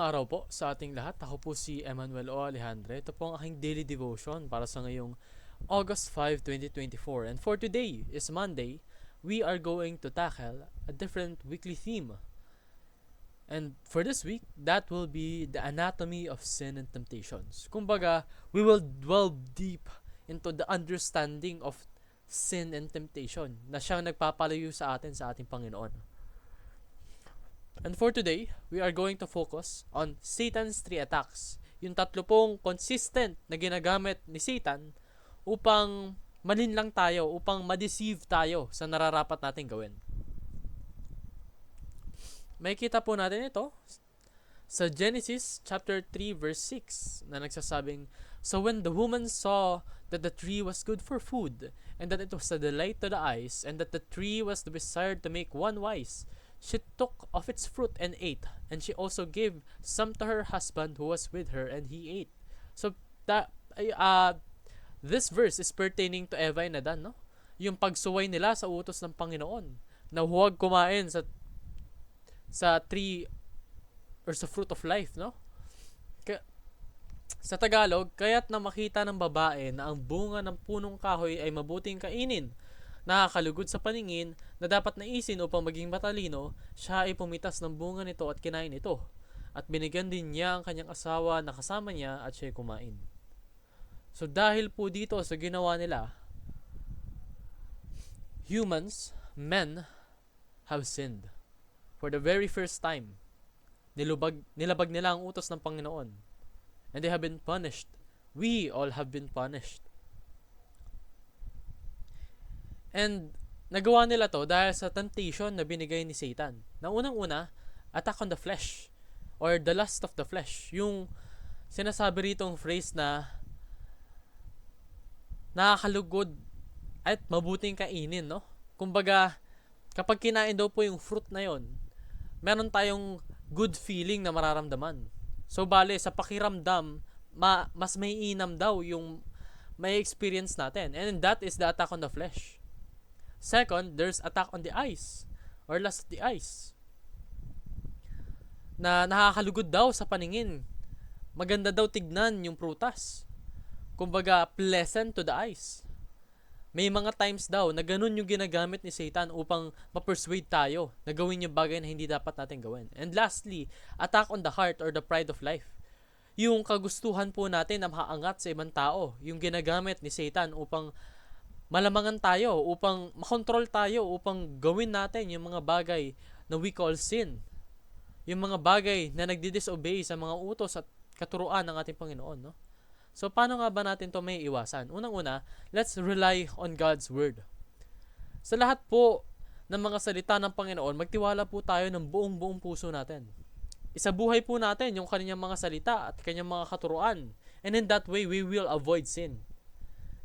araw po sa ating lahat. Ako po si Emmanuel O. Alejandre. Ito po ang aking daily devotion para sa ngayong August 5, 2024. And for today is Monday. We are going to tackle a different weekly theme. And for this week, that will be the anatomy of sin and temptations. Kumbaga, we will delve deep into the understanding of sin and temptation na siyang nagpapalayo sa atin sa ating Panginoon. And for today, we are going to focus on Satan's 3 attacks. Yung tatlo pong consistent na ginagamit ni Satan upang malinlang tayo, upang ma-deceive tayo sa nararapat nating gawin. May kita po natin ito sa Genesis chapter 3 verse 6 na nagsasabing, "So when the woman saw that the tree was good for food, and that it was a delight to the eyes, and that the tree was desired to make one wise, she took of its fruit and ate, and she also gave some to her husband who was with her, and he ate." So that this verse is pertaining to Eva and Adan, no? Yung pagsuway nila sa utos ng Panginoon na huwag kumain sa tree or sa fruit of life, no? Sa Tagalog, kaya't na makita ng babae na ang bunga ng punong kahoy ay mabuting kainin, nakakalugod sa paningin, na dapat naisin upang maging matalino, siya ay pumitas ng bunga nito at kinain ito. At binigyan din niya ang kanyang asawa na kasama niya at siya ay kumain. So dahil po dito sa ginawa nila, humans, men, have sinned. For the very first time, nilabag nila ang utos ng Panginoon. And they have been punished. We all have been punished. And nagawa nila to dahil sa temptation na binigay ni Satan. Na unang-una, attack on the flesh or the lust of the flesh. Yung sinasabi ritong phrase na nakakalugod at mabuting kainin, no? Kumbaga, kapag kinain daw po yung fruit na yon, meron tayong good feeling na mararamdaman. So bale, sa pakiramdam, mas may inam daw yung may experience natin. And that is the attack on the flesh. Second, there's attack on the eyes or lust of the eyes. Na nakakalugod daw sa paningin. Maganda daw tignan yung prutas. Kumbaga, pleasant to the eyes. May mga times daw na ganun yung ginagamit ni Satan upang ma-persuade tayo na gawin yung bagay na hindi dapat natin gawin. And lastly, attack on the heart or the pride of life. Yung kagustuhan po natin na makaangat sa ibang tao, yung ginagamit ni Satan upang malamangan tayo, upang makontrol tayo, upang gawin natin yung mga bagay na we call sin. Yung mga bagay na nagdi-disobey sa mga utos at katuruan ng ating Panginoon, no? So, paano nga ba natin to may iwasan? Unang-una, let's rely on God's Word. Sa lahat po ng mga salita ng Panginoon, magtiwala po tayo ng buong puso natin. Isabuhay po natin yung kanyang mga salita at kanyang mga katuruan. And in that way, we will avoid sin.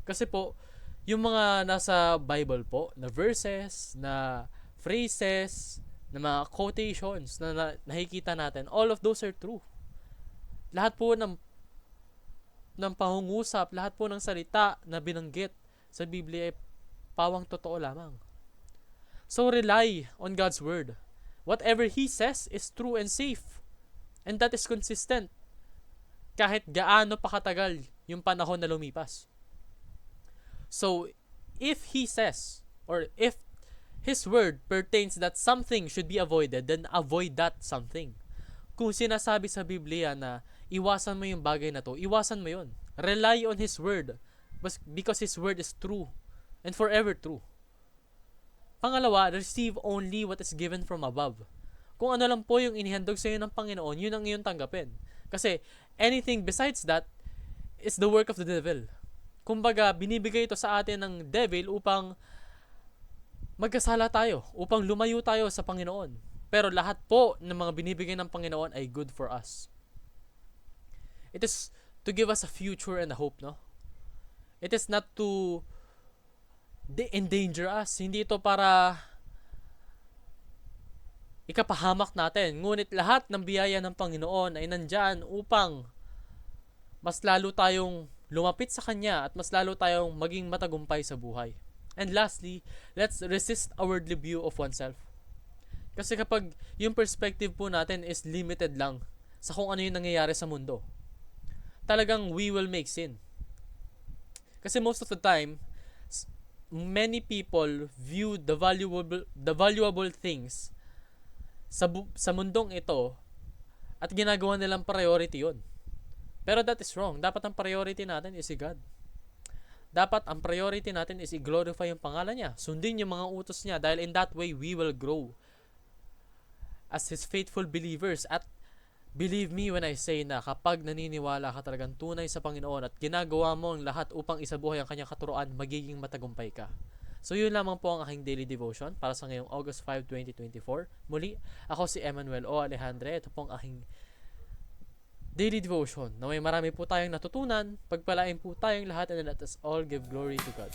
Kasi po, yung mga nasa Bible po, na verses, na phrases, na mga quotations na nakikita natin, all of those are true. Lahat po ng pangungusap, lahat po ng salita na binanggit sa Biblia ay pawang totoo lamang. So rely on God's Word. Whatever He says is true and safe. And that is consistent. Kahit gaano pa katagal yung panahon na lumipas. So, if He says, or if His Word pertains that something should be avoided, then avoid that something. Kung sinasabi sa Biblia na iwasan mo yung bagay na to, iwasan mo yun. Rely on His Word because His Word is true and forever true. Pangalawa, receive only what is given from above. Kung ano lang po yung inihandog sa iyo ng Panginoon, yun ang iyong tanggapin. Kasi anything besides that is the work of the devil. Kumbaga, binibigay ito sa atin ng devil upang magkasala tayo, upang lumayo tayo sa Panginoon. Pero lahat po ng mga binibigay ng Panginoon ay good for us. It is to give us a future and a hope, no? It is not to endanger us. Hindi ito para ikapahamak natin. Ngunit lahat ng biyaya ng Panginoon ay nandyan upang mas lalo tayong lumapit sa Kanya at mas lalo tayong maging matagumpay sa buhay. And lastly, let's resist a worldly view of oneself. Kasi kapag yung perspective po natin is limited lang sa kung ano yung nangyayari sa mundo. Talagang we will make sin. Kasi most of the time, many people view the valuable things sa mundong ito at ginagawa nilang priority yon. Pero that is wrong. Dapat ang priority natin is si God. Dapat ang priority natin is i-glorify yung pangalan niya. Sundin yung mga utos niya dahil in that way we will grow as His faithful believers. At believe me when I say na kapag naniniwala ka talagang tunay sa Panginoon at ginagawa mo ang lahat upang isabuhay ang kanyang katuroan, magiging matagumpay ka. So yun lamang po ang aking daily devotion para sa ngayong August 5, 2024. Muli, ako si Emmanuel O. Alejandre. Ito po ang aking daily devotion. Naway marami po tayong natutunan, pagpalain po tayong lahat, and let us all give glory to God.